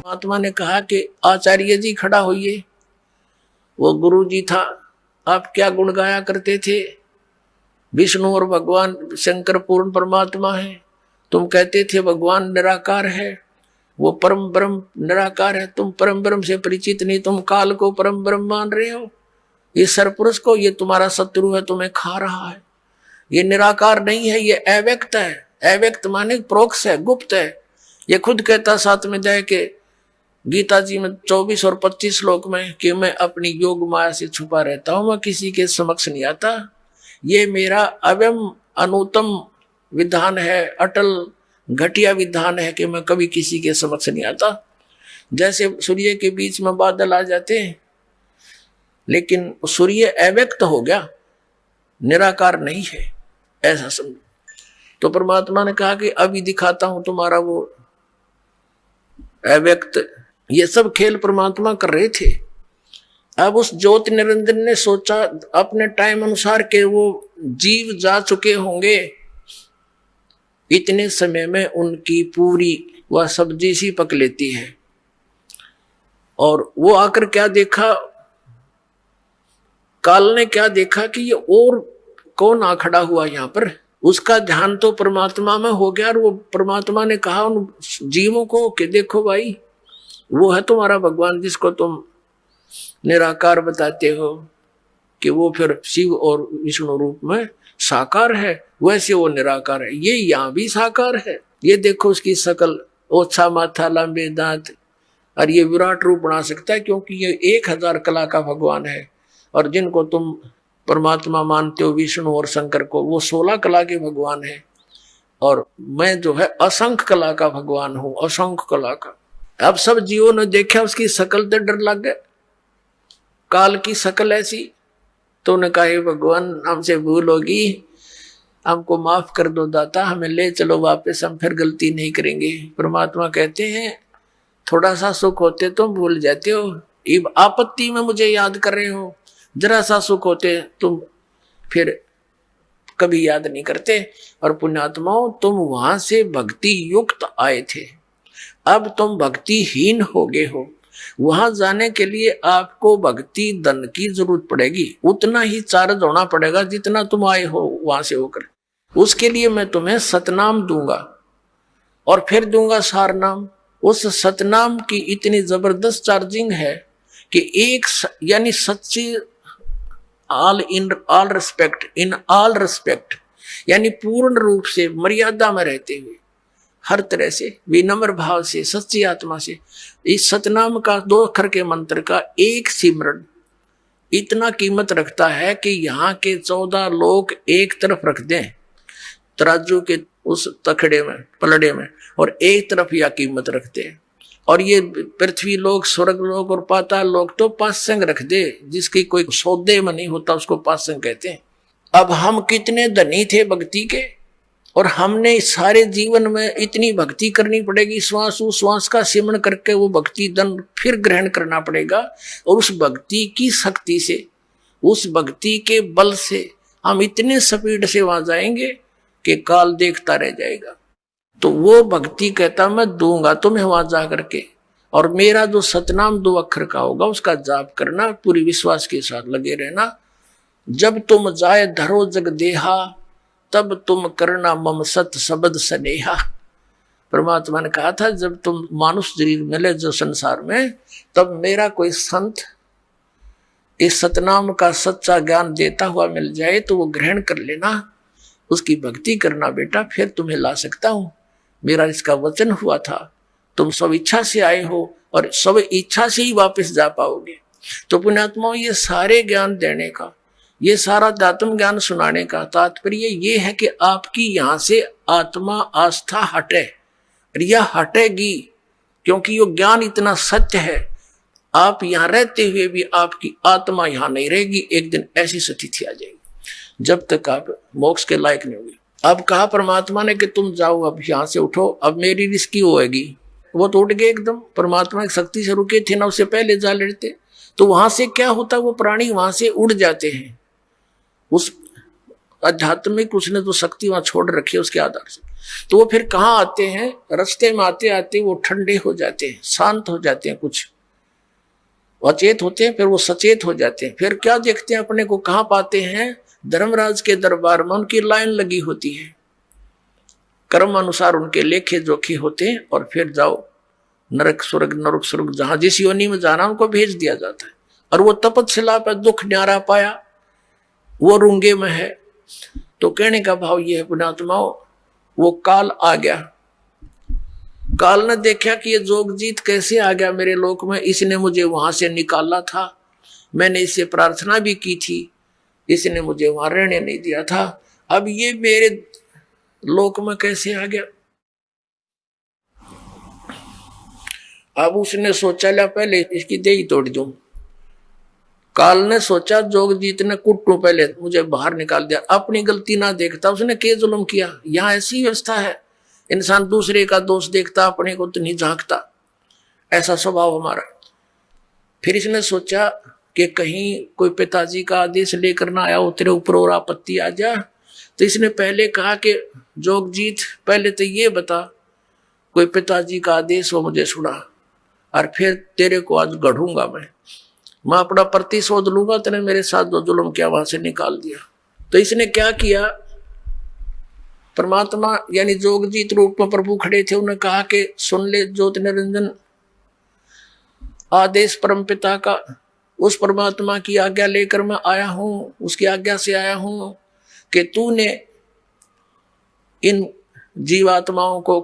परमात्मा ने कहा कि आचार्य जी खड़ा होइए। वो गुरु जी था। आप क्या गुण गाया करते थे? विष्णु और भगवान शंकर पूर्ण परमात्मा है। तुम कहते थे भगवान निराकार है, वो परम ब्रह्म निराकार है। तुम परम ब्रह्म से परिचित नहीं, तुम काल को परम ब्रह्म मान रहे हो। ये सरपुरुष को, ये तुम्हारा शत्रु है, तुम्हें खा रहा है। ये निराकार नहीं है, ये अव्यक्त है। अव्यक्त माने प्रोक्ष है, गुप्त है। ये खुद कहता साथ में दे के गीता जी में 24 और 25 श्लोक में कि मैं अपनी योग माया से छुपा रहता हूं, मैं किसी के समक्ष नहीं आता। ये मेरा अव्यम अनुतम विधान है, अटल घटिया विधान है कि मैं कभी किसी के समक्ष नहीं आता। जैसे सूर्य के बीच में बादल आ जाते हैं, लेकिन सूर्य अव्यक्त हो गया, निराकार नहीं है, ऐसा समझो। तो परमात्मा ने कहा कि अभी दिखाता हूं तुम्हारा वो अव्यक्त। ये सब खेल परमात्मा कर रहे थे। अब उस ज्योति निरंजन ने सोचा अपने टाइम अनुसार के वो जीव जा चुके होंगे, इतने समय में उनकी पूरी वह सब्जी सी पक लेती है। और वो आकर क्या देखा, काल ने क्या देखा कि ये और कौन आ खड़ा हुआ यहाँ पर। उसका ध्यान तो परमात्मा में हो गया और वो परमात्मा ने कहा उन जीवों को कि देखो भाई, वो है तुम्हारा भगवान जिसको तुम निराकार बताते हो, कि वो फिर शिव और विष्णु रूप में साकार है, वैसे वो निराकार है। ये यहाँ भी साकार है। ये देखो उसकी शकल, ओछा माथा, लंबे दांत, और ये विराट रूप बना सकता है क्योंकि ये 1000 कला का भगवान है। और जिनको तुम परमात्मा मानते हो विष्णु और शंकर को, वो 16 कला के भगवान है। और मैं जो है असंख्य कला का भगवान हूं, असंख्य कला का। अब सब जीवों ने देखा उसकी शकल तो डर लग गया, काल की शकल ऐसी। तो उन्होंने कहा भगवान हमसे भूल होगी, हमको माफ कर दो दाता, हमें ले चलो वापस, हम फिर गलती नहीं करेंगे। परमात्मा कहते हैं थोड़ा सा सुख होते तुम भूल जाते हो, अब आपत्ति में मुझे याद कर रहे हो। जरा सा सुख होते तुम फिर कभी याद नहीं करते। और पुण्यात्माओं, तुम वहां से भक्ति युक्त आए थे, अब तुम भक्तिहीन हो गए हो। वहां जाने के लिए आपको भक्ति धन की जरूरत पड़ेगी, उतना ही चार्ज होना पड़ेगा जितना तुम आए हो वहां से होकर। उसके लिए मैं तुम्हें सतनाम दूंगा और फिर दूंगा सार नाम। उस सतनाम की इतनी जबरदस्त चार्जिंग है कि एक यानी सच्ची all in all respect, in all respect, यानी पूर्ण रूप से मर्यादा में रहते हुए, हर तरह से विनम्र भाव से, सच्ची आत्मा से, इस सतनाम का 2 अक्षर के मंत्र का एक सिमरन इतना कीमत रखता है कि यहाँ के 14 लोग एक तरफ रख दें तराजू के उस तखड़े में, पलड़े में, और एक तरफ यह कीमत रखते हैं। और ये पृथ्वी लोग, स्वर्ग लोग और पाताल लोग तो पासंग रख दे, जिसकी कोई सौदे में नहीं होता उसको पासंग कहते हैं। अब हम कितने धनी थे भक्ति के, और हमने सारे जीवन में इतनी भक्ति करनी पड़ेगी, श्वास उश्वास का सिमरण करके वो भक्ति धन फिर ग्रहण करना पड़ेगा। और उस भक्ति की शक्ति से, उस भक्ति के बल से हम इतने स्पीड से वहां जाएंगे कि काल देखता रह जाएगा। तो वो भक्ति कहता मैं दूंगा तुम्हें वहां जा करके, और मेरा जो सतनाम 2 अक्षर का होगा उसका जाप करना, पूरी विश्वास के साथ लगे रहना। जब तुम जाए धरो जग देहा, तब तुम करना मम सत शब्द स्नेहा। परमात्मा ने कहा था जब तुम मानुष शरीर मिले जो संसार में, तब मेरा कोई संत इस सतनाम का सच्चा ज्ञान देता हुआ मिल जाए तो वो ग्रहण कर लेना, उसकी भक्ति करना बेटा, फिर तुम्हें ला सकता हूं। मेरा इसका वचन हुआ था। तुम सब इच्छा से आए हो और सब इच्छा से ही वापस जा पाओगे। तो पुण्यात्माओं, ये सारे ज्ञान देने का, ये सारा आत्म ज्ञान सुनाने का तात्पर्य ये है कि आपकी यहां से आत्मा आस्था हटे, और यह हटेगी क्योंकि ये ज्ञान इतना सत्य है। आप यहां रहते हुए भी आपकी आत्मा यहां नहीं रहेगी, एक दिन ऐसी स्थिति आ जाएगी जब तक आप मोक्ष के लायक नहीं होगी। अब कहा परमात्मा ने कि तुम जाओ, अब यहां से उठो, अब मेरी रिस्की होएगी। वो तो उठ गए एकदम, परमात्मा की शक्ति से रुके थे ना, उससे पहले जा लेते तो वहां से क्या होता, वो प्राणी वहां से उड़ जाते हैं। उस आध्यात्मिक उसने तो शक्ति वहां छोड़ रखी है उसके आधार से। तो वो फिर कहाँ आते हैं, रास्ते में आते आते वो ठंडे हो जाते हैं, शांत हो जाते हैं, कुछ अचेत होते हैं, फिर वो सचेत हो जाते हैं। फिर क्या देखते हैं, अपने को कहाँ पाते हैं, धर्मराज के दरबार में उनकी लाइन लगी होती है, कर्म अनुसार उनके लेखे जोखे होते हैं, और फिर जाओ नरक स्वर्ग जहां जिस योनि में जाना उनको भेज दिया जाता है। और वो तपस्या पर दुख न्यारा पाया, वो रुंगे में है। तो कहने का भाव ये है पुण्यात्माओं, वो काल आ गया, काल ने देखा कि ये जोगजीत कैसे आ गया मेरे लोक में, इसने मुझे वहां से निकाला था, मैंने इससे प्रार्थना भी की थी, इसने मुझे वहां रहने नहीं दिया था, अब ये मेरे लोक में कैसे आ गया। अब उसने सोचा ला पहले इसकी देही तोड़ दूं। काल ने सोचा जोगजीत ने कुट्टू पहले मुझे बाहर निकाल दिया, अपनी गलती ना देखता उसने क्या जुल्म किया। यहाँ ऐसी व्यवस्था है, इंसान दूसरे का दोष देखता, अपने को तो नहीं झांकता, ऐसा स्वभाव हमारा। फिर इसने सोचा कि कहीं कोई पिताजी का आदेश लेकर ना आया हो तेरे ऊपर और आपत्ति आ जा। तो इसने पहले कहा कि जोगजीत पहले तो ये बता, कोई पिताजी का आदेश हो मुझे सुना, और फिर तेरे को आज गढ़ूंगा मैं अपना प्रतिशोध लूंगा, तेने मेरे साथ जो जुल्म किया वहां से निकाल दिया। तो इसने क्या किया, परमात्मा यानी जोगजीत रूप में प्रभु खड़े थे, उन्होंने कहा कि सुन ले ज्योत निरंजन, आदेश परमपिता का, उस परमात्मा की आज्ञा लेकर मैं आया हूं, उसकी आज्ञा से आया हूं कि तूने इन जीवात्माओं को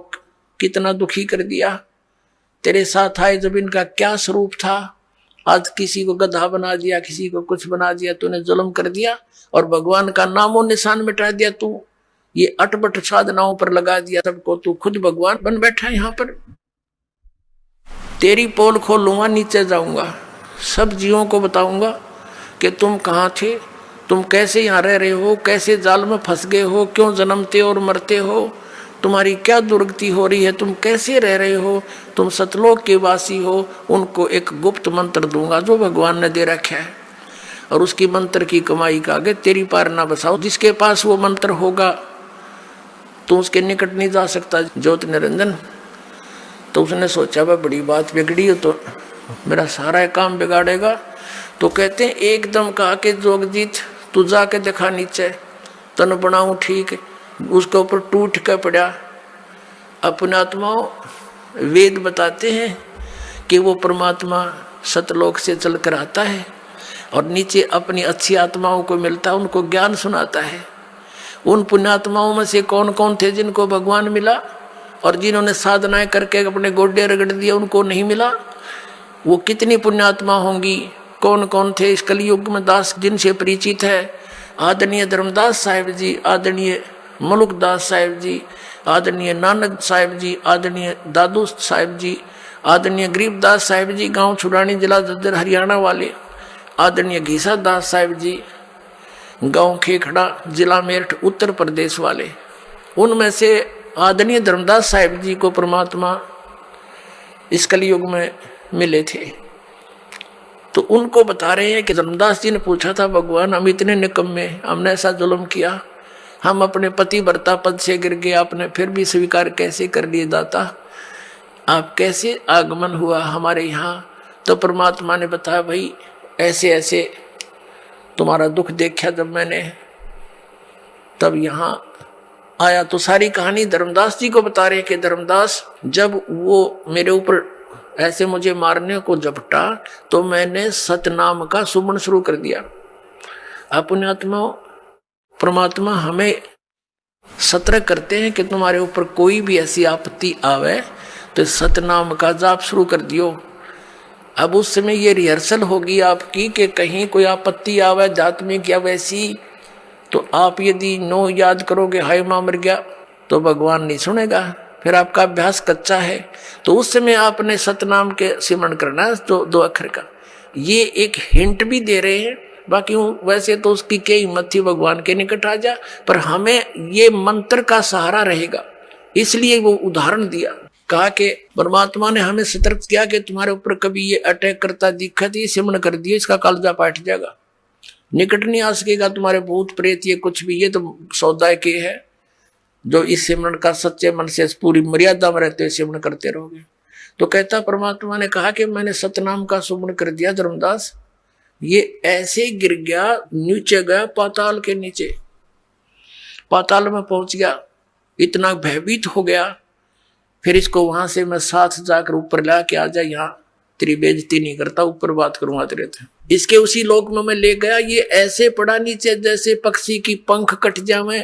कितना दुखी कर दिया, तेरे साथ आए जब इनका क्या स्वरूप था, आज किसी को गधा बना दिया, किसी को कुछ बना दिया, तूने जुल्म कर दिया और भगवान का नामो निशान मिटा दिया। तू ये अटपट साधनाओं पर लगा दिया सबको, तू खुद भगवान बन बैठा है यहाँ पर। तेरी पोल खोलूंगा, नीचे जाऊंगा, सब जीवों को बताऊंगा कि तुम कहाँ थे, तुम कैसे यहाँ रह रहे हो, कैसे जाल में फंस गए हो, क्यों जन्मते और मरते हो, तुम्हारी क्या दुर्गति हो रही है, तुम कैसे रह रहे हो, तुम सतलोक के वासी हो। उनको एक गुप्त मंत्र दूंगा जो भगवान ने दे रखा है, और उसकी मंत्र की कमाई का आगे तेरी पार ना बसाओ। जिसके पास वो मंत्र होगा तो उसके निकट नहीं जा सकता ज्योत निरंजन। तो उसने सोचा वह बड़ी बात बिगड़ी हो तो मेरा सारा काम बिगाड़ेगा। तो कहते हैं एकदम कहा कि जोगजीत तू जाके देखा नीचे, तन बनाऊं ठीक, उसके ऊपर टूट के पड़ा। अपने आत्माओं वेद बताते हैं कि वो परमात्मा सतलोक से चलकर आता है और नीचे अपनी अच्छी आत्माओं को मिलता है, उनको ज्ञान सुनाता है। उन पुण्यात्माओं में से कौन कौन थे जिनको भगवान मिला, और जिन्होंने साधनाएं करके अपने गोड्डे रगड़ दिए उनको नहीं मिला, वो कितनी पुण्यात्मा होंगी। कौन कौन थे इस कलयुग में दास जिनसे परिचित है, आदरणीय धर्मदास साहिब जी, आदरणीय मलुकदास साहिब जी, आदरणीय नानक साहिब जी, आदरणीय दादू साहिब जी, आदरणीय गरीबदास साहिब जी, गांव छुड़ानी जिला जज्जर हरियाणा वाले, आदरणीय घीसा दास साहिब जी, गांव खेखड़ा जिला मेरठ उत्तर प्रदेश वाले। उनमें से आदरणीय धर्मदास साहिब जी को परमात्मा इस कलयुग में मिले थे। तो उनको बता रहे हैं कि धर्मदास जी ने पूछा था, भगवान हम इतने निकम्मे, हमने ऐसा जुल्म किया, हम अपने पति वर्ता पद से गिर गए, आपने फिर भी स्वीकार कैसे कर लिए दाता, आप कैसे आगमन हुआ हमारे यहाँ। तो परमात्मा ने बताया भाई ऐसे ऐसे तुम्हारा दुख देखा जब मैंने, तब यहाँ आया। तो सारी कहानी धर्मदास जी को बता रहे कि धर्मदास जब वो मेरे ऊपर ऐसे मुझे मारने को झपटा तो मैंने सतनाम का सुमन शुरू कर दिया। अपने आत्मा परमात्मा हमें सतर्क करते हैं कि तुम्हारे ऊपर कोई भी ऐसी आपत्ति आवे तो सतनाम का जाप शुरू कर दियो। अब उस समय ये रिहर्सल होगी आपकी कि कहीं कोई आपत्ति आवे आध्यात्मिक या वैसी, तो आप यदि नो याद करोगे हाय मां मर गया तो भगवान नहीं सुनेगा, फिर आपका अभ्यास कच्चा है। तो उस समय आपने सतनाम के सिमरण करना है, तो 2 अक्षर का। ये एक हिंट भी दे रहे हैं, बाकी वैसे तो उसकी क्या हिम्मत थी भगवान के निकट आ जा, पर हमें ये मंत्र का सहारा रहेगा, इसलिए वो उदाहरण दिया। कहा कि परमात्मा ने हमें सतर्क किया कि तुम्हारे ऊपर कभी ये अटैक करता दिक्कत, ये सिमरण कर दिया, इसका कालजा पाट जाएगा। निकट नहीं आ सकेगा तुम्हारे भूत प्रेत ये कुछ भी, ये तो सौदा के है जो इस सिमरन का सच्चे मन से पूरी मर्यादा में रहते हुए सिमरन करते रहोगे। तो कहता परमात्मा ने कहा कि मैंने सतनाम का सुमरण कर दिया धर्मदास, ये ऐसे गिर गया, नीचे गया पाताल के नीचे, पाताल में पहुंच गया, इतना भयभीत हो गया। फिर इसको वहां से मैं साथ जाकर ऊपर ला के आ जा, यहाँ तेरी बेइज्जती नहीं करता, ऊपर बात करूंगा तेरे थे। इसके उसी लोक में मैं ले गया, ये ऐसे पड़ा नीचे जैसे पक्षी की पंख कट जावे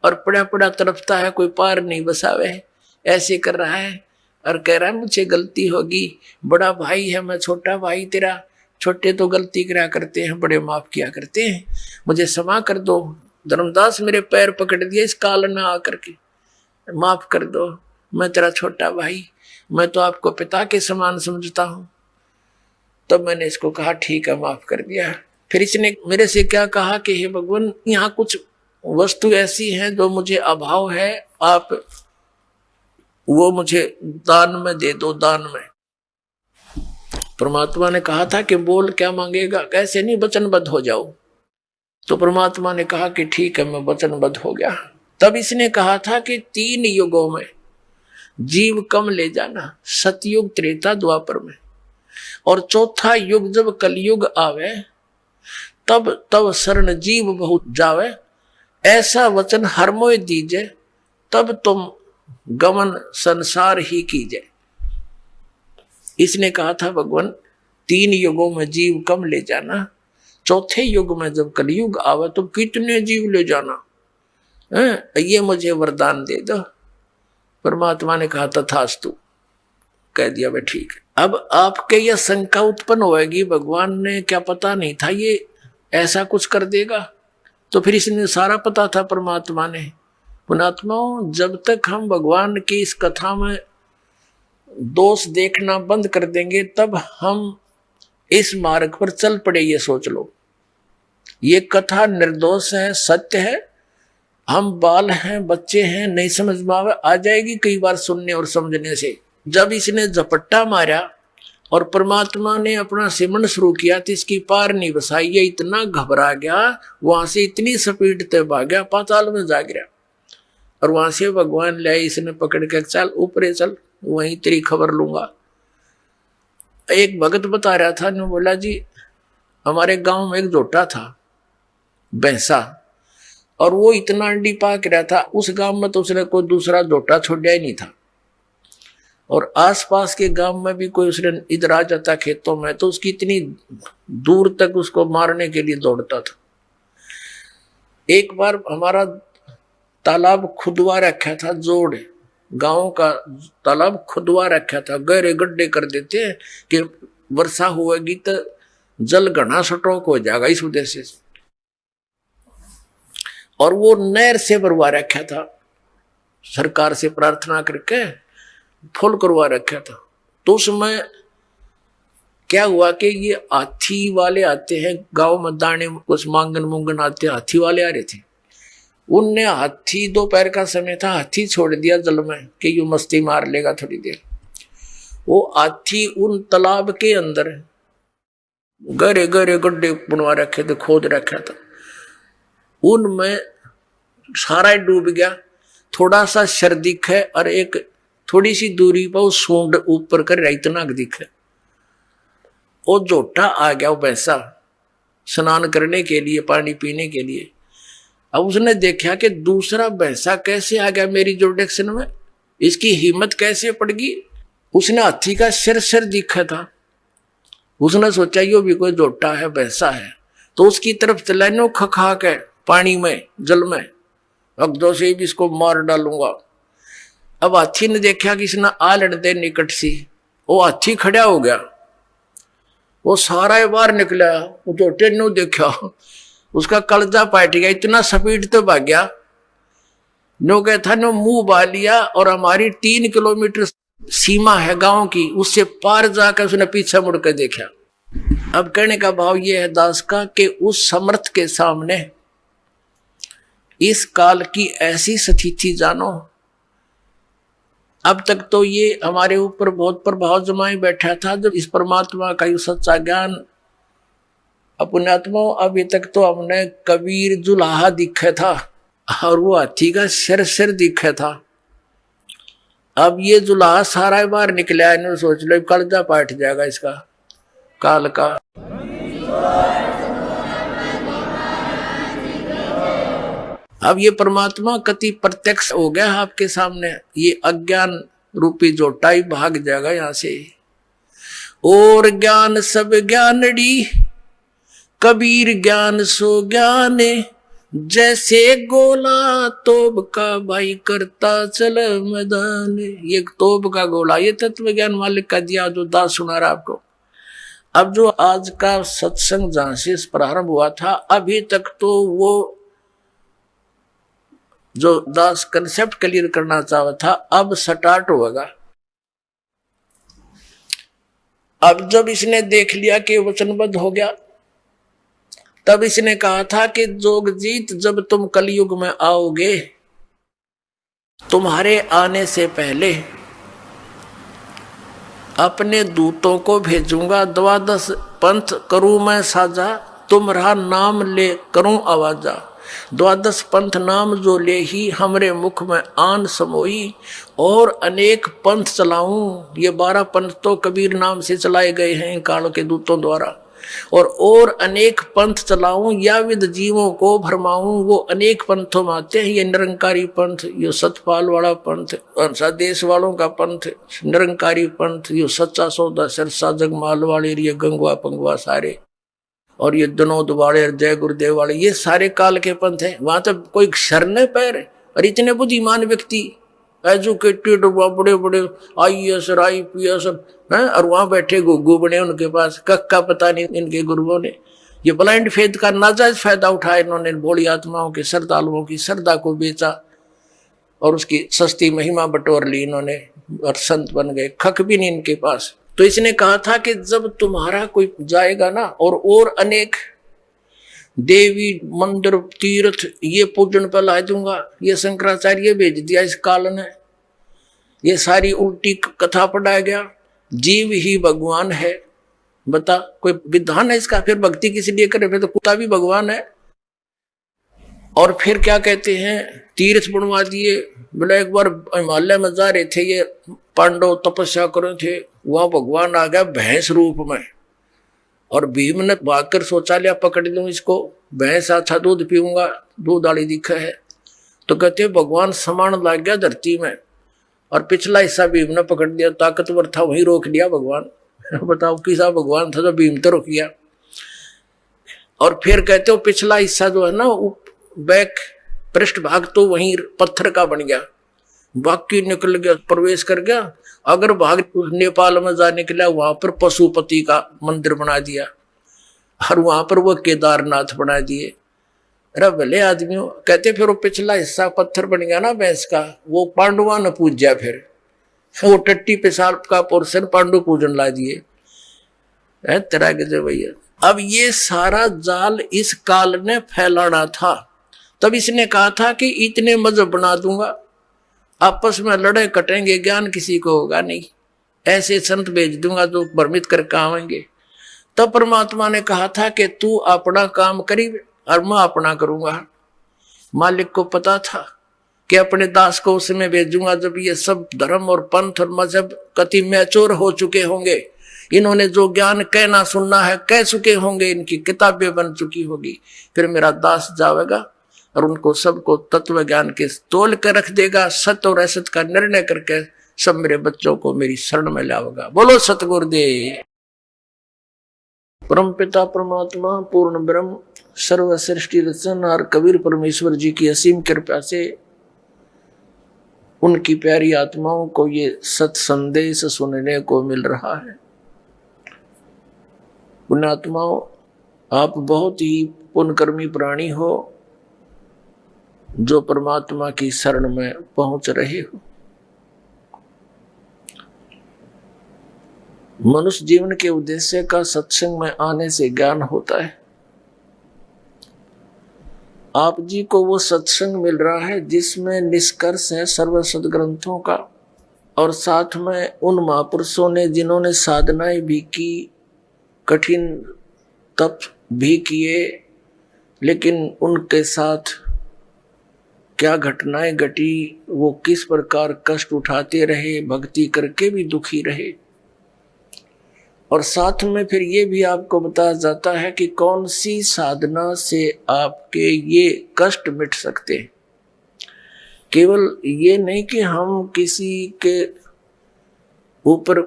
और पड़ा पड़ा तड़पता है, कोई पार नहीं बसावे, ऐसे कर रहा है और कह रहा है मुझे गलती होगी, बड़ा भाई है मैं, छोटा भाई तेरा, छोटे तो गलती करा करते हैं, बड़े माफ किया करते हैं, मुझे क्षमा कर दो। धर्मदास मेरे पैर पकड़ दिए इस काल में आकर के, माफ कर दो, मैं तेरा छोटा भाई, मैं तो आपको पिता के समान समझता हूं। तब मैंने इसको कहा ठीक है, माफ कर दिया। फिर इसने मेरे से क्या कहा कि हे भगवान, यहाँ कुछ वस्तु ऐसी हैं जो मुझे अभाव है, आप वो मुझे दान में दे दो, दान में। परमात्मा ने कहा था कि बोल क्या मांगेगा, कैसे नहीं, वचनबद्ध हो जाओ। तो परमात्मा ने कहा कि ठीक है, मैं वचनबद्ध हो गया। तब इसने कहा था कि 3 युगों में जीव कम ले जाना, सतयुग, त्रेता, द्वापर में, और चौथा युग जब कलयुग आवे तब तब शरण जीव बहुत जावे, ऐसा वचन हर मोय दीजे, तब तुम गमन संसार ही कीजे। इसने कहा था भगवान 3 युगों में जीव कम ले जाना, चौथे युग में जब कलयुग आवे तो कितने जीव ले जाना है, ये मुझे वरदान दे दो। परमात्मा ने कहा तथास्तु, कह दिया भाई ठीक है। अब आपके यह शंका उत्पन्न होगी, भगवान ने क्या पता नहीं था ये ऐसा कुछ कर देगा, तो फिर इसने सारा पता था परमात्मा ने। पुणात्माओं, जब तक हम भगवान की इस कथा में दोष देखना बंद कर देंगे तब हम इस मार्ग पर चल पड़े, ये सोच लो। ये कथा निर्दोष है, सत्य है, हम बाल हैं, बच्चे हैं, नहीं समझ में आ जाएगी कई बार सुनने और समझने से। जब इसने झपट्टा मारा और परमात्मा ने अपना सिमरन शुरू किया तो इसकी पार नहीं बसाई, ये इतना घबरा गया, वहां से इतनी स्पीड से भाग गया, पाताल में जा गिरा। और वहां से भगवान ले इसने पकड़ के, चल ऊपर चल, वहीं तेरी खबर लूंगा। एक भगत बता रहा था, ने बोला जी हमारे गांव में एक जोटा था, भैंसा, और वो इतना अंडी पाक रहा था, उस गांव में तो उसने कोई दूसरा जोटा छोड़ा ही नहीं था, और आसपास के गांव में भी कोई उसने इधर आ जाता खेतों में तो उसकी इतनी दूर तक उसको मारने के लिए दौड़ता था। एक बार हमारा तालाब खुदवा रखा था, जोड़ गांव का तालाब खुदवा रखा था, गहरे गड्ढे कर देते हैं कि वर्षा होगी तो जल घना स्टॉक हो जाएगा इस उद्देश्य से, और वो नहर से भरवा रखा था, सरकार से प्रार्थना करके फुल करवा रखा था। तो उसमें क्या हुआ कि ये हाथी वाले आते हैं गांव में, दाने कुछ मांगन मुंगन आते, हाथी वाले आ रहे थे। उनने हाथी, दोपहर का समय था, हाथी छोड़ दिया जल में कि यू मस्ती मार लेगा थोड़ी देर। वो हाथी उन तालाब के अंदर गहरे गहरे गड्ढे बनवा रखे थे, खोद रखा था, उनमें सारा डूब गया। थोड़ा सा शर दिखे और एक थोड़ी सी दूरी पर वो सूंड ऊपर कर इतना दिखे, वो जोटा आ गया, वो भैंसा स्नान करने के लिए, पानी पीने के लिए। अब उसने देखा कि दूसरा भैंसा कैसे आ गया मेरी जुरिडिक्शन में, इसकी हिम्मत कैसे पड़ गई। उसने हाथी का सिर दिखा था, उसने सोचा यो भी कोई जोटा है, भैंसा है, तो उसकी तरफ चला नो खखा के पानी में, जल में, अगदो से भी इसको मार डालूंगा। अब हाथी ने देखा कि इसने आ लड़ते निकट सी, वो हाथी खड़ा हो गया, वो सारा बाहर निकला, वो जोटे ने देखा, उसका कलजा पाट गया, इतना स्पीड तो भाग गया, नो क्या था नो मुंह बा लिया, और हमारी 3 किलोमीटर सीमा है गांव की, उससे पार जाकर उसने पीछे मुड़कर देखा। अब कहने का भाव ये है दास का कि उस समर्थ के सामने इस काल की ऐसी स्थिति जानो। अब तक तो ये हमारे ऊपर बहुत प्रभाव जमाए बैठा था, जब इस परमात्मा का ये सच्चा ज्ञान अब पुण्यात्माओं, अभी तक तो हमने कबीर जुलाहा दिखा था और वो हाथी का सिर दिखा था। अब ये जुलाहा सारा बार निकला, इन्होंने सोच लो कलजा पाट जाएगा इसका काल का। अब ये परमात्मा कति प्रत्यक्ष हो गया आपके सामने, ये अज्ञान रूपी जोटा ही भाग जाएगा यहां से। और ज्ञान सब ज्ञानड़ी, कबीर ज्ञान सो ज्ञान, जैसे गोला तोब का भाई करता चल मैदान। ये तोब का गोला, ये तत्व ज्ञान मालिक का दिया जो दास सुना रहा आपको। अब जो आज का सत्संग जहां से प्रारंभ हुआ था, अभी तक तो वो जो दास कंसेप्ट क्लियर करना चाहा था, अब स्टार्ट होगा। अब जब इसने देख लिया कि वचनबद्ध हो गया, तब इसने कहा था कि जोगजीत, जब तुम कलयुग में आओगे, तुम्हारे आने से पहले अपने दूतों को भेजूंगा, 12 पंथ करूं मैं साजा, तुम्हारा नाम ले करूं आवाजा। 12 पंथ नाम जो ले ही हमरे मुख में आन समोई, और अनेक पंथ चलाऊं। ये 12 पंथ तो कबीर नाम से चलाए गए हैं काल के दूतों द्वारा। और अनेक पंथ चलाऊं, या विद जीवों को भरमाऊं। वो अनेक पंथों में आते हैं, ये निरंकारी पंथ, ये सतपाल वाला पंथ, देश वालों का पंथ, निरंकारी पंथ, ये सच्चा सौदा सिरसा जगमाल वाले, ये गंगवा पंगवा सारे, और ये दनोद वाले, जय गुरुदेव वाले, ये सारे काल के पंथ हैं। वहां तो कोई शरण पैर, और इतने बुद्धिमान व्यक्ति एजुकेटेड, बड़े बड़े IAS IPS हैं, और वहां बैठे गुग्गू बने उनके पास, कक्का पता नहीं इनके गुरुओं ने। ये ब्लाइंड फेथ का नाजायज फायदा उठाया इन्होंने, भोली आत्माओं के श्रद्धालुओं की श्रद्धा को बेचा और उसकी सस्ती महिमा बटोर ली इन्होंने, और संत बन गए, खक भी नहीं इनके पास। तो इसने कहा था कि जब तुम्हारा कोई जाएगा ना, और अनेक देवी मंदिर तीर्थ ये पूजन पर ला दूंगा। ये शंकराचार्य भेज दिया इस काल ने, ये सारी उल्टी कथा पढ़ाया गया। जीव ही भगवान है, बता कोई विधान है इसका? फिर भक्ति किसी लिए करे, फिर तो कुत्ता भी भगवान है। और फिर क्या कहते हैं, तीर्थ बनवा दिए। बोले एक बार हिमालय में जा रहे थे, ये पांडव तपस्या कर रहे थे, वहां भगवान आ गया भैंस रूप में, और भीम ने भागकर सोचा लिया पकड़ लूं इसको, भैंस अच्छा दूध पीऊंगा, दूध वाली दिखा है। तो कहते भगवान समान लाग गया धरती में, और पिछला हिस्सा भीम ने पकड़ लिया, ताकतवर था वहीं रोक लिया भगवान। बताओ किसा भगवान था जो भीम तो रोक गया। और फिर कहते हो पिछला हिस्सा जो है ना, बैक पृष्ठ भाग तो वहीं पत्थर का बन गया, बाकी निकल गया, प्रवेश कर गया। अगर भाग नेपाल में जा निकला, वहां पर पशुपति का मंदिर बना दिया, और वहां पर वो केदारनाथ बना दिए। अरे भले आदमियों, कहते फिर वो पिछला हिस्सा पत्थर बन गया ना भैंस का, वो पांडुआ ने पूजा, फिर वो टट्टी पेशाब का पोर्शन पांडु पूजन ला दिए। तेरा गजब भैया। अब ये सारा जाल इस काल ने फैलाना था। तब इसने कहा था कि इतने मजहब बना दूंगा, आपस में लड़े कटेंगे, ज्ञान किसी को होगा नहीं, ऐसे संत भेज दूंगा जो भ्रमित करके आवेंगे। तब परमात्मा ने कहा था कि तू अपना काम करी और मैं अपना करूंगा। मालिक को पता था कि अपने दास को उसमें भेजूंगा जब ये सब धर्म और पंथ और मजहब कति मैच्योर हो चुके होंगे, इन्होंने जो ज्ञान कहना सुनना है कह चुके होंगे, इनकी किताबें बन चुकी होगी। फिर मेरा दास जाएगा और उनको सबको तत्व ज्ञान के तोल कर रख देगा, सत्य और असत का निर्णय करके सब मेरे बच्चों को मेरी शरण में लाएगा। बोलो सतगुरुदेव। परम पिता परमात्मा पूर्ण ब्रह्म सर्व सृष्टि रचनहार कबीर परमेश्वर जी की असीम कृपा से उनकी प्यारी आत्माओं को ये सत संदेश सुनने को मिल रहा है। पुण्यात्माओं, आप बहुत ही पुण्यकर्मी प्राणी हो जो परमात्मा की शरण में पहुंच रहे हो। मनुष्य जीवन के उद्देश्य का सत्संग में आने से ज्ञान होता है। आप जी को वो सत्संग मिल रहा है जिसमें निष्कर्ष है सर्व सदग्रंथों का, और साथ में उन महापुरुषों ने जिन्होंने साधनाएं भी की, कठिन तप भी किए, लेकिन उनके साथ क्या घटनाएं घटी, वो किस प्रकार कष्ट उठाते रहे, भक्ति करके भी दुखी रहे। और साथ में फिर ये भी आपको बताया जाता है कि कौन सी साधना से आपके ये कष्ट मिट सकते हैं। केवल ये नहीं कि हम किसी के ऊपर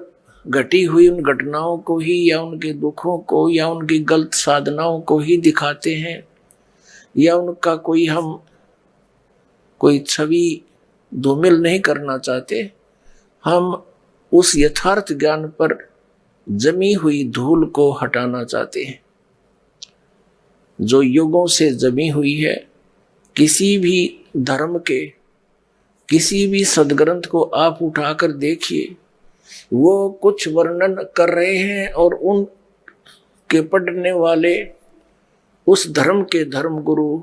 घटी हुई उन घटनाओं को ही या उनके दुखों को या उनकी गलत साधनाओं को ही दिखाते हैं, या उनका कोई छवि धूमिल नहीं करना चाहते। हम उस यथार्थ ज्ञान पर जमी हुई धूल को हटाना चाहते हैं, जो युगों से जमी हुई है। किसी भी धर्म के किसी भी सदग्रंथ को आप उठाकर देखिए, वो कुछ वर्णन कर रहे हैं और उन के पढ़ने वाले उस धर्म के धर्मगुरु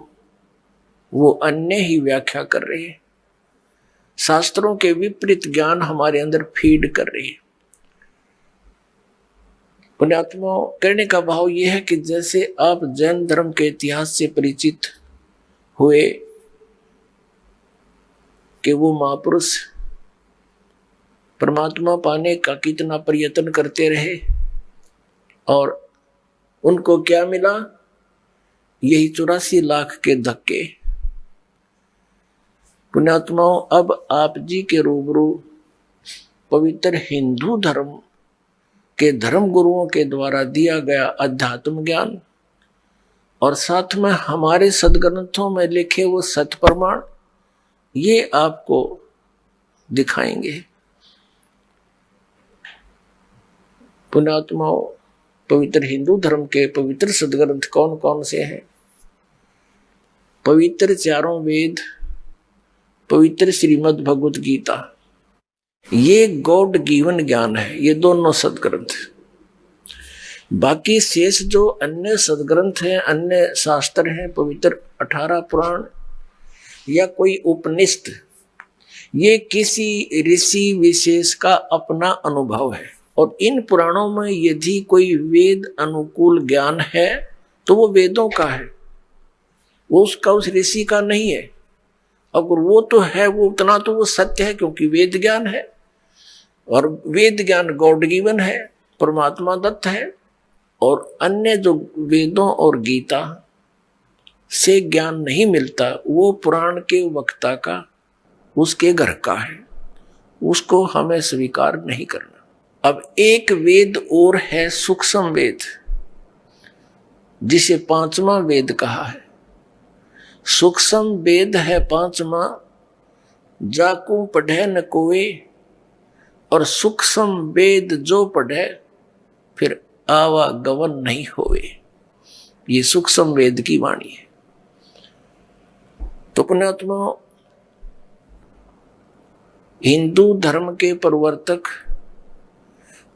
वो अन्य ही व्याख्या कर रहे हैं। शास्त्रों के विपरीत ज्ञान हमारे अंदर फीड कर रहे हैं। पुण्यात्मा, कहने का भाव यह है कि जैसे आप जैन धर्म के इतिहास से परिचित हुए कि वो महापुरुष परमात्मा पाने का कितना प्रयत्न करते रहे और उनको क्या मिला, यही 84 लाख के धक्के। पुण्यात्माओं, अब आप जी के रूबरू पवित्र हिंदू धर्म के धर्म गुरुओं के द्वारा दिया गया अध्यात्म ज्ञान और साथ में हमारे सदग्रंथों में लिखे वो सत्य प्रमाण, ये आपको दिखाएंगे। पुण्यात्माओं, पवित्र हिंदू धर्म के पवित्र सदग्रंथ कौन कौन से हैं? पवित्र चारों वेद, पवित्र श्रीमद् भगवत गीता, ये गॉड गिवन ज्ञान है, ये दोनों सदग्रंथ। बाकी शेष जो अन्य सदग्रंथ हैं, अन्य शास्त्र हैं, पवित्र 18 पुराण या कोई उपनिषद, ये किसी ऋषि विशेष का अपना अनुभव है। और इन पुराणों में यदि कोई वेद अनुकूल ज्ञान है तो वो वेदों का है, वो उसका उस ऋषि का नहीं है। अगर वो तो है, वो उतना तो वो सत्य है क्योंकि वेद ज्ञान है और वेद ज्ञान गॉड गिवन है, परमात्मा दत्त है। और अन्य जो वेदों और गीता से ज्ञान नहीं मिलता, वो पुराण के वक्ता का, उसके घर का है, उसको हमें स्वीकार नहीं करना। अब एक वेद और है सूक्ष्म वेद, जिसे 5वां वेद कहा है। सूक्ष्म वेद है 5वां, जाकू पढ़े न कोई, और सूक्ष्म वेद जो पढ़े फिर आवागमन नहीं होवे। ये सूक्ष्म वेद की वाणी है। तो पुण्यात्मा, हिंदू धर्म के प्रवर्तक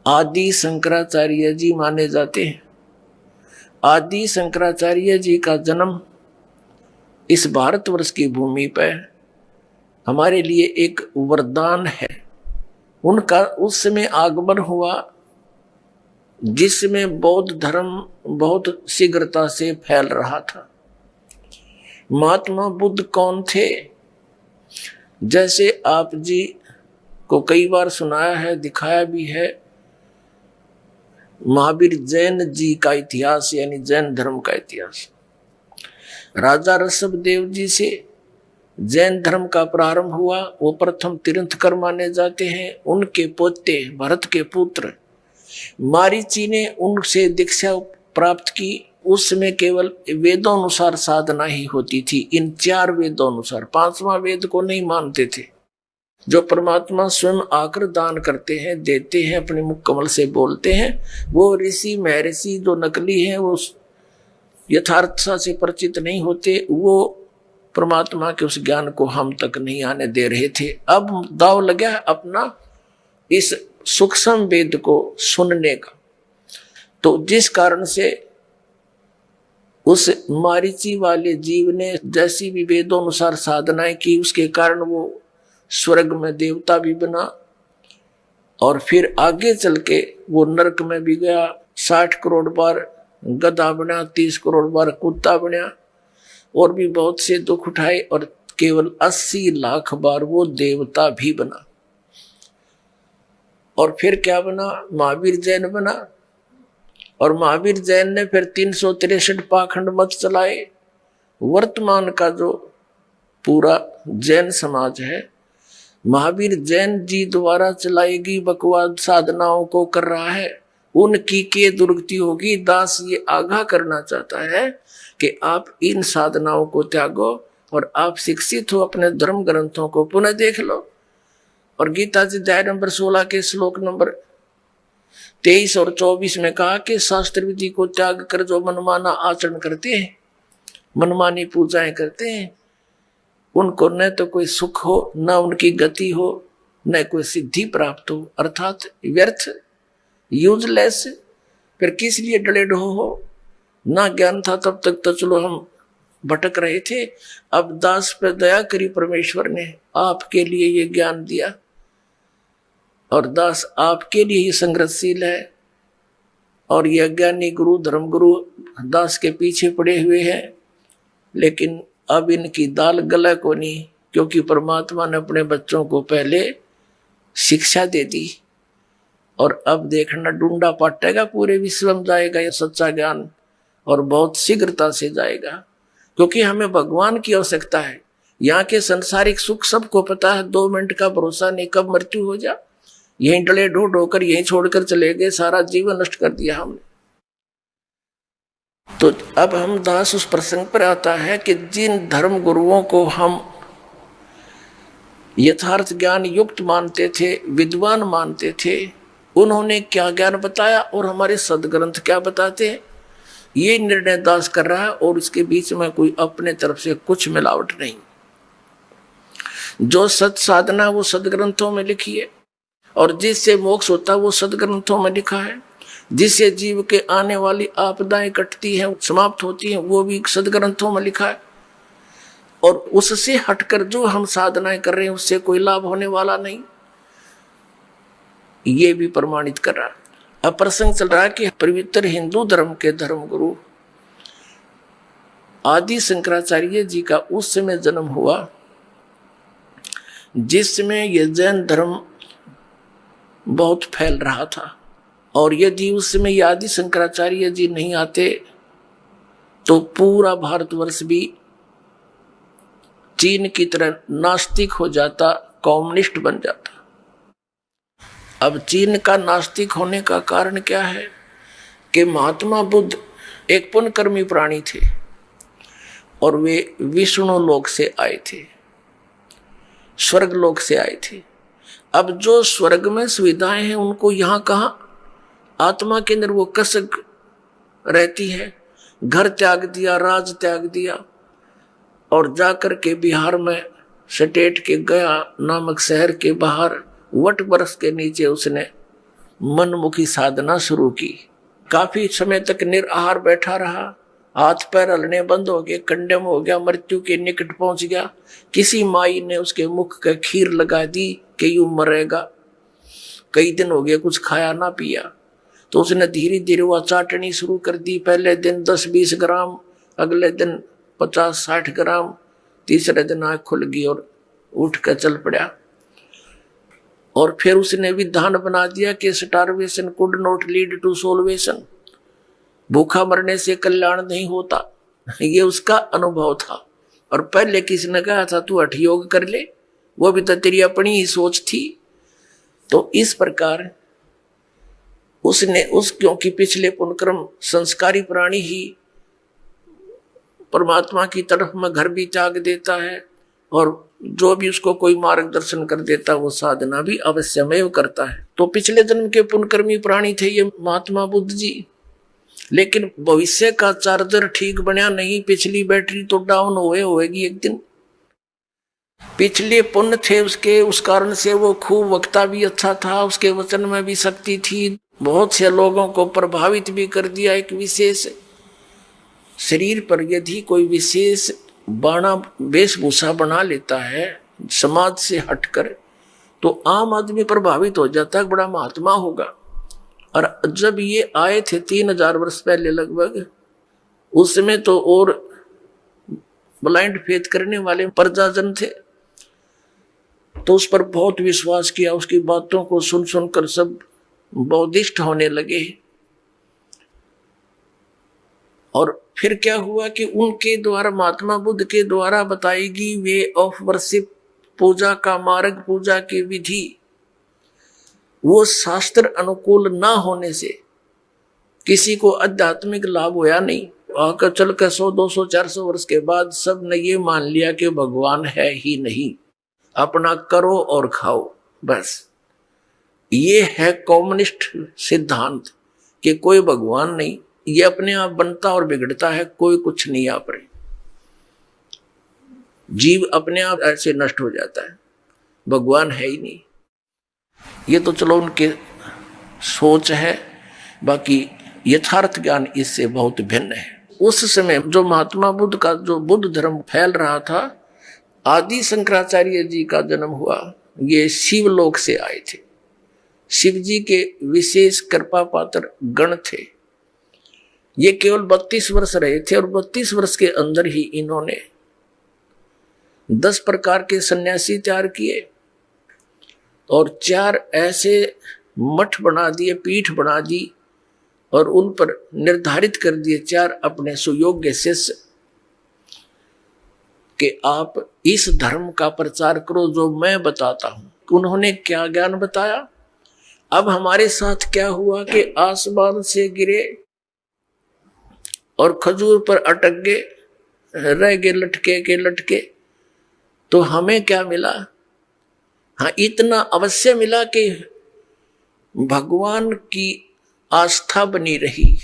आदि शंकराचार्य जी माने जाते हैं। आदि शंकराचार्य जी का जन्म इस भारतवर्ष की भूमि पर हमारे लिए एक वरदान है। उनका उस समय आगमन हुआ जिसमें बौद्ध धर्म बहुत शीघ्रता से फैल रहा था। महात्मा बुद्ध कौन थे? जैसे आप जी को कई बार सुनाया है, दिखाया भी है, महावीर जैन जी का इतिहास यानी जैन धर्म का इतिहास। राजा ऋषभदेव जी से जैन धर्म का प्रारंभ हुआ। वो प्रथम तीर्थंकर माने जाते हैं। उनके पोते भरत के पुत्र मारीची ने उनसे दीक्षा प्राप्त की। उस समय केवल वेदों अनुसार साधना ही होती थी, इन 4 वेदों अनुसार। 5वां वेद को नहीं मानते थे। जो परमात्मा स्वयं आकर दान करते हैं, देते हैं, अपने मुख कमल से बोलते हैं, वो ऋषि महर्षि जो नकली हैं, वो यथार्थता से परिचित नहीं होते, वो परमात्मा के उस ज्ञान को हम तक नहीं आने दे रहे थे। अब दाव लगा अपना इस सूक्ष्म वेद को सुनने का। तो जिस कारण से उस मारीची वाले जीव ने जैसी भी वेदों अनुसार साधनाएं की, उसके कारण वो स्वर्ग में देवता भी बना और फिर आगे चल के वो नरक में भी गया। 60 करोड़ बार गधा बना, 30 करोड़ बार कुत्ता बना, और भी बहुत से दुख उठाए, और केवल 80 लाख बार वो देवता भी बना। और फिर क्या बना? महावीर जैन बना। और महावीर जैन ने फिर 363 पाखंड मत चलाए। वर्तमान का जो पूरा जैन समाज है, महावीर जैन जी द्वारा चलाएगी बकवाद साधनाओं को कर रहा है, उनकी के दुर्गति होगी। दास ये आगाह करना चाहता है कि आप इन साधनाओं को त्यागो और आप शिक्षित हो, अपने धर्म ग्रंथों को पुनः देख लो। और गीता जी अध्याय नंबर 16 के श्लोक नंबर 23 और 24 में कहा कि शास्त्र विधि को त्याग कर जो मनमाना आचरण करते हैं, मनमानी पूजाएं करते हैं, उनको न तो कोई सुख हो, न उनकी गति हो, न कोई सिद्धि प्राप्त हो, अर्थात व्यर्थ, यूजलेस। फिर किस लिए डले ढो हो? ना ज्ञान था तब तक तो चलो हम भटक रहे थे, अब दास पर दया करी परमेश्वर ने, आपके लिए ये ज्ञान दिया और दास आपके लिए ही संघर्षशील है। और ये अज्ञानी गुरु, धर्म गुरु दास के पीछे पड़े हुए हैं, लेकिन अब इनकी दाल गला को नहीं, क्योंकि परमात्मा ने अपने बच्चों को पहले शिक्षा दे दी। और अब देखना डूंडा पाटेगा, पूरे विश्व में जाएगा ये सच्चा ज्ञान, और बहुत शीघ्रता से जाएगा, क्योंकि हमें भगवान की आवश्यकता है। यहाँ के संसारिक सुख सबको पता है, 2 मिनट का भरोसा नहीं कब मृत्यु हो जा। यहीं डले ढो होकर यहीं छोड़कर चले गए, सारा जीवन नष्ट कर दिया हमने। तो अब हम दास उस प्रसंग पर आता है कि जिन धर्म गुरुओं को हम यथार्थ ज्ञान युक्त मानते थे, विद्वान मानते थे, उन्होंने क्या ज्ञान बताया और हमारे सदग्रंथ क्या बताते हैं, ये निर्णय दास कर रहा है। और उसके बीच में कोई अपने तरफ से कुछ मिलावट नहीं। जो सत साधना वो सदग्रंथों में लिखी है, और जिससे मोक्ष होता है वो सदग्रंथों में लिखा है। जिससे जीव के आने वाली आपदाएं कटती हैं, समाप्त होती हैं, वो भी सदग्रंथों में लिखा है। और उससे हटकर जो हम साधनाएं कर रहे हैं उससे कोई लाभ होने वाला नहीं, ये भी प्रमाणित कर रहा है। अब प्रसंग चल रहा है कि पवित्र हिंदू धर्म के धर्म गुरु आदि शंकराचार्य जी का उस समय जन्म हुआ जिसमें यह जैन धर्म बहुत फैल रहा था। और यदि उस समय ये आदि शंकराचार्य जी नहीं आते तो पूरा भारतवर्ष भी चीन की तरह नास्तिक हो जाता, कम्युनिस्ट बन जाता। अब चीन का नास्तिक होने का कारण क्या है कि महात्मा बुद्ध एक पुण्यकर्मी प्राणी थे और वे विष्णु लोक से आए थे, स्वर्ग लोक से आए थे। अब जो स्वर्ग में सुविधाएं हैं उनको यहाँ कहाँ, आत्मा के अंदर वो कसक रहती है। घर त्याग दिया, राज त्याग दिया, और जाकर के बिहार में सटेट के गया नामक शहर के बाहर वट वृक्ष के नीचे उसने मनमुखी साधना शुरू की। काफी समय तक निराहार बैठा रहा, हाथ पैर हलने बंद हो गए, कंडेम हो गया, मृत्यु के निकट पहुंच गया। किसी माई ने उसके मुख का खीर लगा दी कि यूं मरेगा। कई दिन हो गए कुछ खाया ना पिया, तो उसने धीरे धीरे वह चाटनी शुरू कर दी। पहले दिन 10-20 ग्राम, अगले दिन 50-60 ग्राम, तीसरे दिन आँख खुल गई और उठ कर चल पड़ा। और फिर उसने विधान बना दिया कि starvation could not lead to salvation, भूखा मरने से कल्याण नहीं होता। ये उसका अनुभव था। और पहले किसी ने कहा था तू हठ योग कर ले, वो भी तो तेरी अपनी ही सोच थी। तो इस प्रकार उसने क्योंकि पिछले पुण्यक्रम संस्कारी प्राणी ही परमात्मा की तरफ में घर भी त्याग देता है, और जो भी उसको कोई मार्गदर्शन कर देता वो साधना भी अवश्यमेव करता है। तो पिछले जन्म के पुण्यकर्मी प्राणी थे ये महात्मा बुद्ध जी, लेकिन भविष्य का चार्जर ठीक बना नहीं, पिछली बैटरी तो डाउन होएगी एक दिन। पिछले पुण्य थे उसके, उस कारण से वो खूब वक्ता भी अच्छा था, उसके वचन में भी शक्ति थी, बहुत से लोगों को प्रभावित भी कर दिया। एक विशेष शरीर पर यदि कोई विशेष बाणा वेशभूषा बना लेता है समाज से हटकर, तो आम आदमी प्रभावित हो जाता है, बड़ा महात्मा होगा। और जब ये आए थे 3000 वर्ष पहले लगभग, उस समय तो और ब्लाइंड फेथ करने वाले प्रजाजन थे, तो उस पर बहुत विश्वास किया, उसकी बातों को सुन सुनकर सब बौद्धिष्ट होने लगे। और फिर क्या हुआ कि उनके द्वारा, महात्मा बुद्ध के द्वारा बताएगी वे ऑफ वर्शिप, पूजा का मार्ग, पूजा की विधि, वो शास्त्र अनुकूल ना होने से किसी को आध्यात्मिक लाभ होया नहीं। आकर चल कर 100, 200, 400 वर्ष के बाद सब ने ये मान लिया कि भगवान है ही नहीं, अपना करो और खाओ बस। ये है कम्युनिस्ट सिद्धांत कि कोई भगवान नहीं, ये अपने आप बनता और बिगड़ता है, कोई कुछ नहीं आप रहे, जीव अपने आप ऐसे नष्ट हो जाता है, भगवान है ही नहीं। ये तो चलो उनके सोच है, बाकी यथार्थ ज्ञान इससे बहुत भिन्न है। उस समय जो महात्मा बुद्ध का जो बुद्ध धर्म फैल रहा था, आदि शंकराचार्य जी का जन्म हुआ, ये शिवलोक से आए थे, शिव जी के विशेष कृपा पात्र गण थे। ये केवल 32 वर्ष रहे थे और 32 वर्ष के अंदर ही इन्होंने 10 प्रकार के सन्यासी तैयार किए और 4 ऐसे मठ बना दिए, पीठ बना दी और उन पर निर्धारित कर दिए 4 अपने सुयोग्य शिष्य कि आप इस धर्म का प्रचार करो जो मैं बताता हूं। उन्होंने क्या ज्ञान बताया? अब हमारे साथ क्या हुआ कि आसमान से गिरे और खजूर पर अटक गए, रह गए लटके के लटके, तो हमें क्या मिला? हाँ, इतना अवश्य मिला कि भगवान की आस्था बनी रही।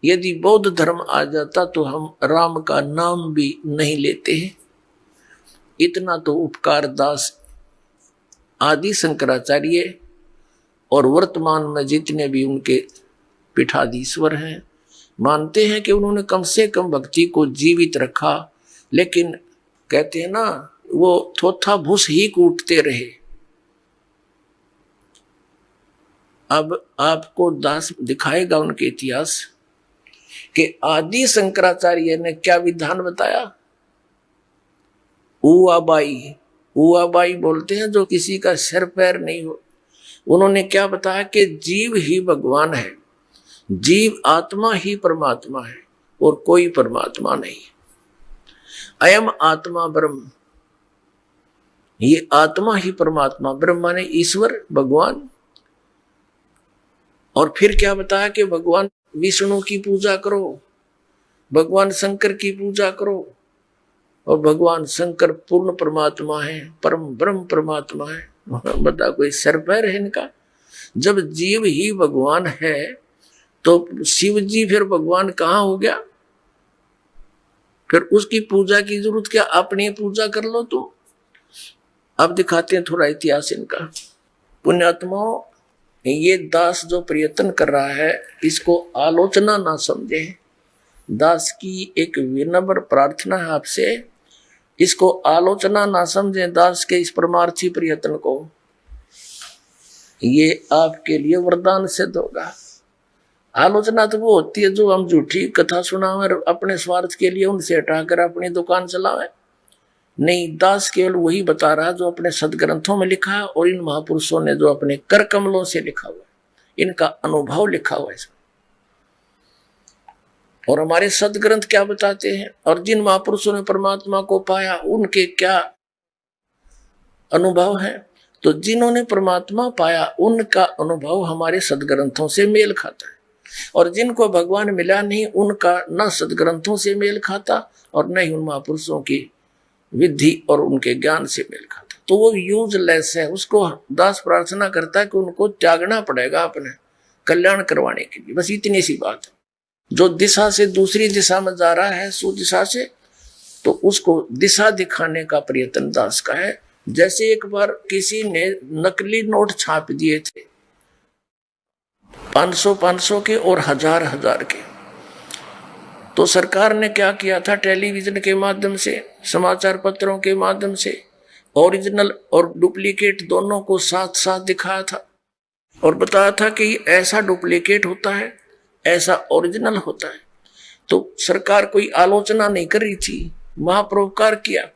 यदि बौद्ध धर्म आ जाता तो हम राम का नाम भी नहीं लेते हैं। इतना तो उपकार दास आदि शंकराचार्य और वर्तमान में जितने भी उनके पीठाधीश्वर हैं मानते हैं कि उन्होंने कम से कम भक्ति को जीवित रखा। लेकिन कहते हैं ना, वो थोथा भूस ही कूटते रहे। अब आपको दास दिखाएगा उनके इतिहास कि आदि शंकराचार्य ने क्या विधान बताया। उआबाई, उआबाई बोलते हैं जो किसी का सिर पैर नहीं हो। उन्होंने क्या बताया कि जीव ही भगवान है, जीव आत्मा ही परमात्मा है और कोई परमात्मा नहीं। अयम आत्मा ब्रह्म, ये आत्मा ही परमात्मा, ब्रह्म माने ईश्वर भगवान। और फिर क्या बताया कि भगवान विष्णु की पूजा करो, भगवान शंकर की पूजा करो, और भगवान शंकर पूर्ण परमात्मा है, परम ब्रह्म परमात्मा है। बता कोई सर पैर है इनका? जब जीव ही भगवान है तो शिव जी फिर भगवान कहाँ हो गया? फिर उसकी पूजा की जरूरत क्या? अपनी पूजा कर लो तुम। अब दिखाते हैं थोड़ा इतिहास इनका। पुण्यात्माओं, ये दास जो प्रयत्न कर रहा है इसको आलोचना ना समझे। दास की एक विनम्र प्रार्थना है आपसे, इसको आलोचना ना समझे दास के इस परमार्थी प्रयत्न को। ये आपके लिए वरदान सिद्ध होगा। आलोचना तो वो होती है जो हम झूठी कथा सुनावे और अपने स्वार्थ के लिए उनसे हटाकर अपनी दुकान चलावे। नहीं, दास केवल वही बता रहा जो अपने सदग्रंथों में लिखा है और इन महापुरुषों ने जो अपने कर कमलों से लिखा हुआ, इनका अनुभव लिखा हुआ है इसमें। और हमारे सदग्रंथ क्या बताते हैं और जिन महापुरुषों ने परमात्मा को पाया उनके क्या अनुभव है। तो जिन्होंने परमात्मा पाया उनका अनुभव हमारे सदग्रंथों से मेल खाता है, और जिनको भगवान मिला नहीं उनका न सदग्रंथों से मेल खाता और न ही उन महापुरुषों की विधि और उनके ज्ञान से मेल खाता। तो वो यूजलेस है। उसको दास प्रार्थना करता है कि उनको त्यागना पड़ेगा अपने कल्याण करवाने के लिए। बस इतनी सी बात है। जो दिशा से दूसरी दिशा में जा रहा है सुदिशा से, तो उसको दिशा दिखाने का प्रयत्न दास का है। जैसे एक बार किसी ने नकली नोट छाप दिए थे 500 के और 1000 के, तो सरकार ने क्या किया था, टेलीविजन के माध्यम से, समाचार पत्रों के माध्यम से ओरिजिनल और डुप्लीकेट दोनों को साथ साथ दिखाया था। और बताया था कि ऐसा डुप्लीकेट होता है, ऐसा ओरिजिनल होता है। तो सरकार कोई आलोचना नहीं कर रही थी, महापरोपकार किया।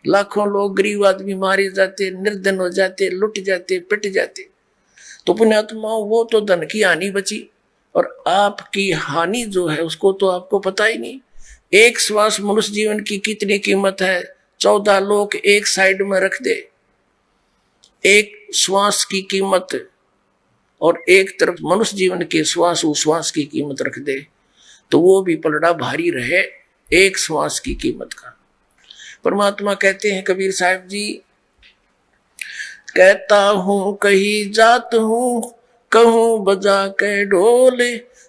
लाखों लोग, गरीब आदमी मारे जाते, निर्धन हो जाते, लुट जाते, पिट जाते। तो पुण्यात्माओं, वो तो धन की हानि बची, और आपकी हानि जो है उसको तो आपको पता ही नहीं। एक श्वास मनुष्य जीवन की कितनी कीमत है, 14 लोग एक साइड में रख दे, एक श्वास की कीमत, और एक तरफ मनुष्य जीवन के श्वास उश्वास की कीमत रख दे, तो वो भी पलड़ा भारी रहे एक श्वास की कीमत का। परमात्मा कहते हैं कबीर साहब जी, कहता हूं कहीं जात हूं, कहूं बजा के ढोल,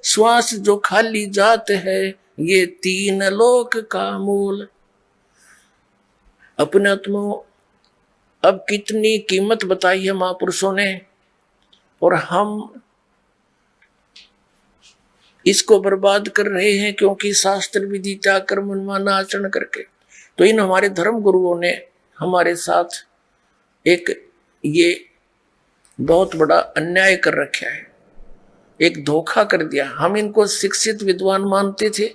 श्वास जो खाली जात है, ये 3 लोक का मूल। अपने आत्मा, अब कितनी कीमत बताई है महापुरुषों ने, और हम इसको बर्बाद कर रहे हैं, क्योंकि शास्त्र विधि त्याग कर मनमाना आचरण करके। तो इन हमारे धर्म गुरुओं ने हमारे साथ एक ये बहुत बड़ा अन्याय कर रखा है, एक धोखा कर दिया। हम इनको शिक्षित विद्वान मानते थे,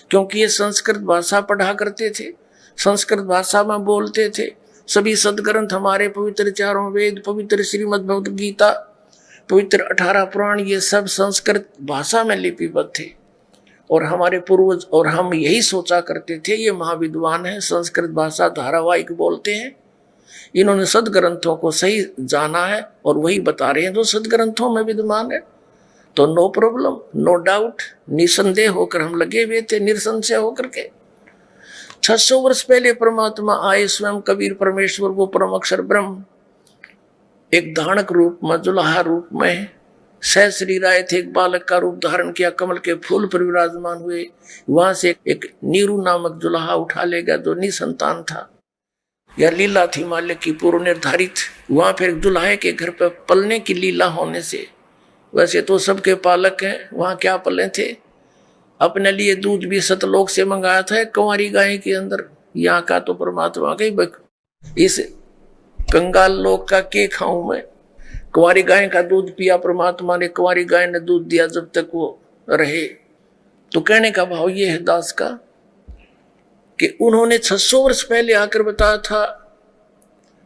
क्योंकि ये संस्कृत भाषा पढ़ा करते थे, संस्कृत भाषा में बोलते थे। सभी सदग्रंथ हमारे पवित्र 4 वेद, पवित्र श्रीमद् भगवद गीता, पवित्र 18 पुराण, ये सब संस्कृत भाषा में लिपिबद्ध थे। और हमारे पूर्वज और हम यही सोचा करते थे, ये महाविद्वान है, संस्कृत भाषा धारावाहिक बोलते हैं, इन्होंने सदग्रंथों को सही जाना है और वही बता रहे हैं जो सदग्रंथों में विद्यमान है। तो नो प्रॉब्लम, नो डाउट, निसंदेह होकर हम लगे हुए थे, निसंशय होकर के। 600 वर्ष पहले परमात्मा आए, स्वयं कबीर परमेश्वर, वो परम अक्षर ब्रह्म, एक धानक रूप में, जुलाहा रूप में सह शरीर आए थे, एक बालक का रूप धारण किया, कमल के फूल पर विराजमान हुए। वहां से एक नीरू नामक जुलाहा उठा ले गया जो निसंतान था, यह लीला थी माल्य की पूर्व निर्धारित। वहां फिर दुल्हे के घर पर पलने की लीला होने से, वैसे तो सबके पालक हैं, वहां क्या पले थे, अपने लिए दूध भी सतलोक से मंगाया था कुंवारी गाय के अंदर। यहाँ का तो परमात्मा के इस कंगाल लोक का के खाऊं मैं। कुंवारी गाय का दूध पिया परमात्मा ने, कुंवारी गाय ने दूध दिया जब तक वो रहे। तो कहने का भाव ये है दास का कि उन्होंने 600 वर्ष पहले आकर बताया था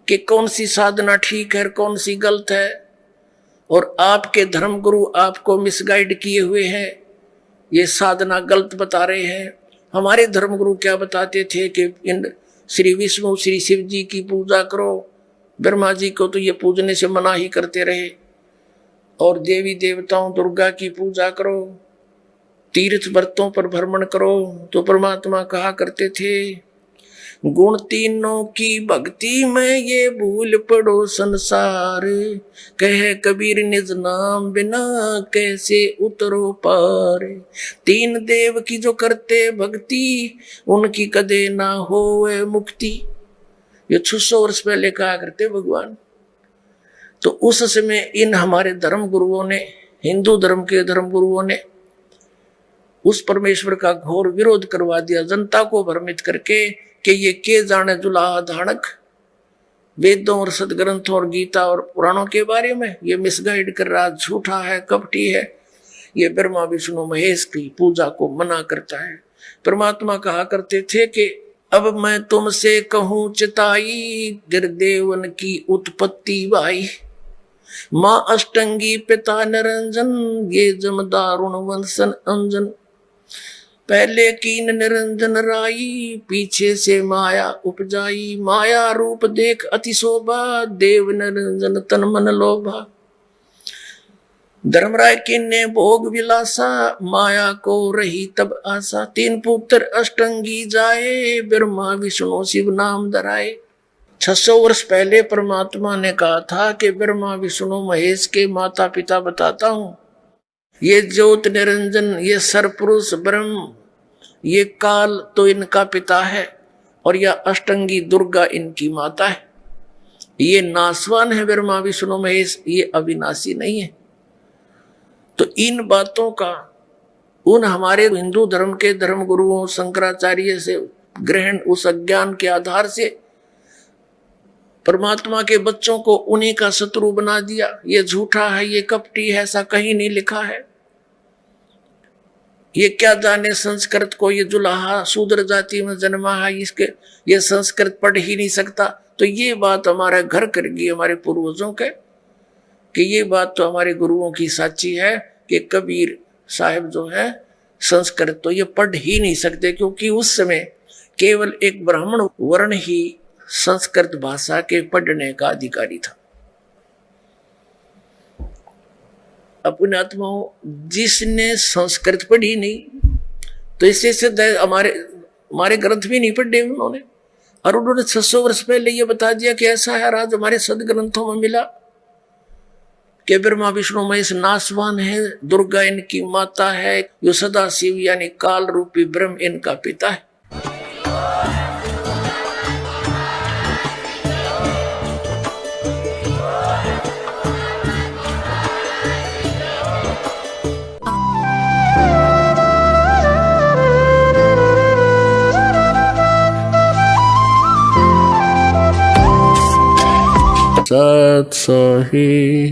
कि कौन सी साधना ठीक है, कौन सी गलत है, और आपके धर्मगुरु आपको मिसगाइड किए हुए हैं, ये साधना गलत बता रहे हैं। हमारे धर्मगुरु क्या बताते थे कि इन श्री विष्णु श्री शिव जी की पूजा करो, ब्रह्मा जी को तो ये पूजने से मना ही करते रहे, और देवी देवताओं दुर्गा की पूजा करो, तीर्थ व्रतों पर भ्रमण करो। तो परमात्मा कहा करते थे, गुण तीनों की भक्ति में ये भूल पड़ो संसार, कहे कबीर निज नाम बिना कैसे उतरो पार। 3 देव की जो करते भक्ति, उनकी कदे ना होए मुक्ति। ये 600 वर्ष पहले कहा करते भगवान। तो उस समय इन हमारे धर्म गुरुओं ने, हिंदू धर्म के धर्म गुरुओं ने उस परमेश्वर का घोर विरोध करवा दिया, जनता को भ्रमित करके कि ये के जाने जुलाहा धानक वेदों और सदग्रंथों और गीता और पुराणों के बारे में ये मिसगाइड कर रहा, झूठा है, कपटी है, ये ब्रह्मा विष्णु महेश की पूजा को मना करता है। परमात्मा कहा करते थे कि अब मैं तुमसे कहूं चिताई, गिरदेवन की उत्पत्ति भाई, मां अष्टंगी पिता निरंजन, ये जमदारुण वंशन अंजन। पहले कीन निरंजन राई, पीछे से माया उपजाई, माया रूप देख अति शोभा, देव निरंजन तन मन लोभा। धर्मराय किन्ने भोग विलासा, माया को रही तब आशा। 3 पुत्र अष्टंगी जाए, ब्रह्मा विष्णु शिव नाम धराए। 600 वर्ष पहले परमात्मा ने कहा था कि ब्रह्मा विष्णु महेश के माता पिता बताता हूं, ये ज्योत निरंजन, ये सरपुरुष ब्रह्म, ये काल तो इनका पिता है, और यह अष्टंगी दुर्गा इनकी माता है। ये नासवान है ब्रह्मा विष्णु महेश, ये अविनाशी नहीं है। तो इन बातों का उन हमारे हिंदू धर्म के धर्म गुरुओं शंकराचार्य से ग्रहण, उस अज्ञान के आधार से परमात्मा के बच्चों को उन्हीं का शत्रु बना दिया। ये झूठा है, ये कपटी है, ऐसा कहीं नहीं लिखा है। ये क्या जाने संस्कृत को, ये जुलाहा शूद्र जाति में जन्मा है, इसके ये संस्कृत पढ़ ही नहीं सकता। तो ये बात हमारा घर कर गई हमारे पूर्वजों के, कि ये बात तो हमारे गुरुओं की साची है कि कबीर साहब जो है संस्कृत तो ये पढ़ ही नहीं सकते, क्योंकि उस समय केवल एक ब्राह्मण वर्ण ही संस्कृत भाषा के पढ़ने का अधिकारी था। अपने आत्माओं, जिसने संस्कृत पढ़ी नहीं तो इससे सिद्ध है हमारे ग्रंथ भी नहीं पढ़े उन्होंने, और उन्होंने 600 वर्ष पहले ये बता दिया कि ऐसा है। आज हमारे सदग्रंथों में मिला कि ब्रह्मा विष्णु महेश नासवान है, दुर्गा इनकी माता है, यो सदा शिव यानी काल रूपी ब्रह्म इनका पिता है। सत सही।